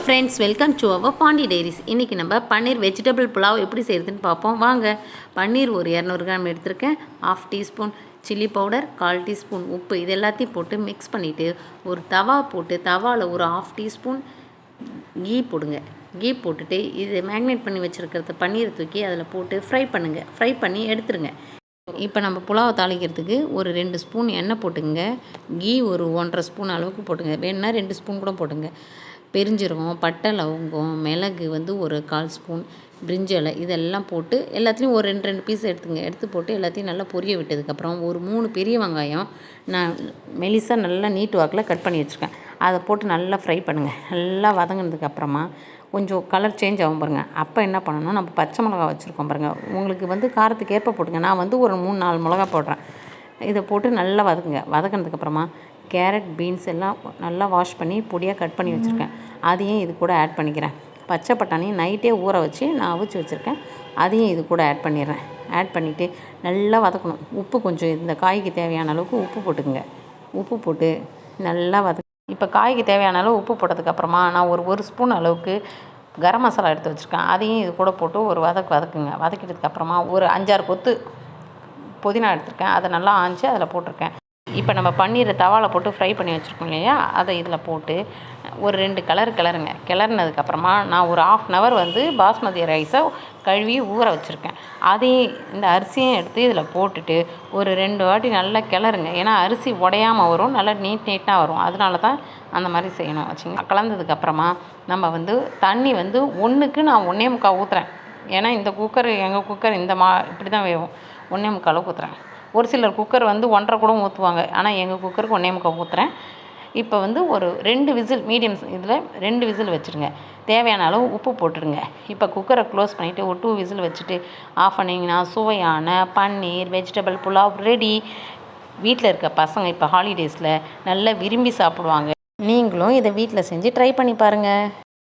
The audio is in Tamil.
Friends, welcome to our Pandi dairies. இன்றைக்கி நம்ம பன்னீர் வெஜிடபிள் புலாவ் எப்படி செய்கிறதுன்னு பார்ப்போம். வாங்க. பன்னீர் ஒரு 200 கிராம் எடுத்திருக்கேன். 1/2 டீஸ்பூன் சில்லி பவுடர், 1/4 டீஸ்பூன் உப்பு, இது எல்லாத்தையும் போட்டு மிக்ஸ் பண்ணிவிட்டு ஒரு தவா போட்டு தவாவில் ஒரு 1/2 டீஸ்பூன் கீ போடுங்க. கீ போட்டுட்டு இது மேக்னேட் பண்ணி வச்சுருக்கிறது பன்னீர் தூக்கி அதில் போட்டு ஃப்ரை பண்ணுங்கள். ஃப்ரை பண்ணி எடுத்துருங்க. இப்போ நம்ம புலாவை தாளிக்கிறதுக்கு ஒரு 2 ஸ்பூன் எண்ணெய் போட்டுங்க. கீ ஒரு 1.5 ஸ்பூன் அளவுக்கு போட்டுங்க. வேணுன்னா 2 ஸ்பூன் கூட போட்டுங்க. பெருஞ்சீரகம், பட்டை, லவங்கம், மிளகு ஒரு 1/4 ஸ்பூன், பிரிஞ்சி இலை இதெல்லாம் போட்டு எல்லாத்தையும் ஒரு 2 பீஸ் எடுத்துங்க. எடுத்து போட்டு எல்லாத்தையும் நல்லா பொரிய விட்டதுக்கப்புறம் ஒரு 3 பெரிய வெங்காயம் நான் மெலிசாக நல்லா நீட்டு வாக்கில் கட் பண்ணி வச்சுருக்கேன். அதை போட்டு நல்லா ஃப்ரை பண்ணுங்கள். நல்லா வதங்கினதுக்கப்புறமா கொஞ்சம் கலர் சேஞ்ச் ஆகும் பாருங்கள். அப்போ என்ன பண்ணணும், நம்ம பச்சை மிளகா வச்சுருக்கோம் பாருங்கள். உங்களுக்கு காரத்துக்கு ஏற்ப போட்டுங்க. நான் ஒரு 3-4 மிளகா போடுறேன். இதை போட்டு நல்லா வதக்குங்க. வதக்கினதுக்கப்புறமா கேரட், பீன்ஸ் எல்லாம் நல்லா வாஷ் பண்ணி பொடியாக கட் பண்ணி வச்சுருக்கேன். அதையும் இது கூட ஆட் பண்ணிக்கிறேன். பச்சை பட்டாணியும் நைட்டே ஊற வச்சு நான் அவிச்சு வச்சுருக்கேன். அதையும் இது கூட ஆட் பண்ணிடுறேன். ஆட் பண்ணிவிட்டு நல்லா வதக்கணும். உப்பு கொஞ்சம் இந்த காய்க்கு தேவையான அளவுக்கு உப்பு போட்டுக்குங்க. உப்பு போட்டு நல்லா இப்போ காய்க்கு தேவையான அளவு உப்பு போட்டதுக்கப்புறமா நான் ஒரு ஸ்பூன் அளவுக்கு கரம் மசாலா எடுத்து வச்சுருக்கேன். அதையும் இது கூட போட்டு ஒரு வதக்குங்க. வதக்கிட்டதுக்கப்புறமா ஒரு 5-6 கொத்து புதினா எடுத்திருக்கேன். அதை நல்லா ஆஞ்சி அதில் போட்டிருக்கேன். இப்போ நம்ம பன்னீரை தவாவில் போட்டு ஃப்ரை பண்ணி வச்சுருக்கோம் இல்லையா, அதை இதில் போட்டு ஒரு 2 கிளறுங்க. கிளறினதுக்கப்புறமா நான் ஒரு 1/2 hour பாஸ்மதி ரைஸை கழுவி ஊற வச்சுருக்கேன். அதையும் இந்த அரிசியும் எடுத்து இதில் போட்டுட்டு ஒரு 2 வாட்டி நல்லா கிளறுங்க. ஏன்னா அரிசி உடையாமல் வரும், நல்லா நீட்டாக வரும். அதனால தான் அந்த மாதிரி செய்யணும் வச்சுங்க. கலந்ததுக்கப்புறமா நம்ம தண்ணி 1க்கு நான் 1.25 ஊற்றுறேன். ஏன்னா இந்த குக்கர் எங்கள் குக்கர் இப்படி தான் வேகும். 1.25 ஊற்றுறேன். ஒரு சிலர் குக்கர் 1.5 கூட ஊற்றுவாங்க. ஆனால் எங்கள் குக்கருக்கு 1.25 ஊற்றுறேன். இப்போ ஒரு 2 விசில் மீடியம் இதில் 2 விசில் வச்சுருங்க. தேவையான அளவு உப்பு போட்டுருங்க. இப்போ குக்கரை க்ளோஸ் பண்ணிவிட்டு ஒரு 2 விசில் வச்சுட்டு ஆஃப் பண்ணிங்கன்னா சுவையான பன்னீர் வெஜிடபிள் புலாவ் ரெடி. வீட்டில் இருக்க பசங்க இப்போ ஹாலிடேஸில் நல்லா விரும்பி சாப்பிடுவாங்க. நீங்களும் இதை வீட்டில் செஞ்சு ட்ரை பண்ணி பாருங்கள்.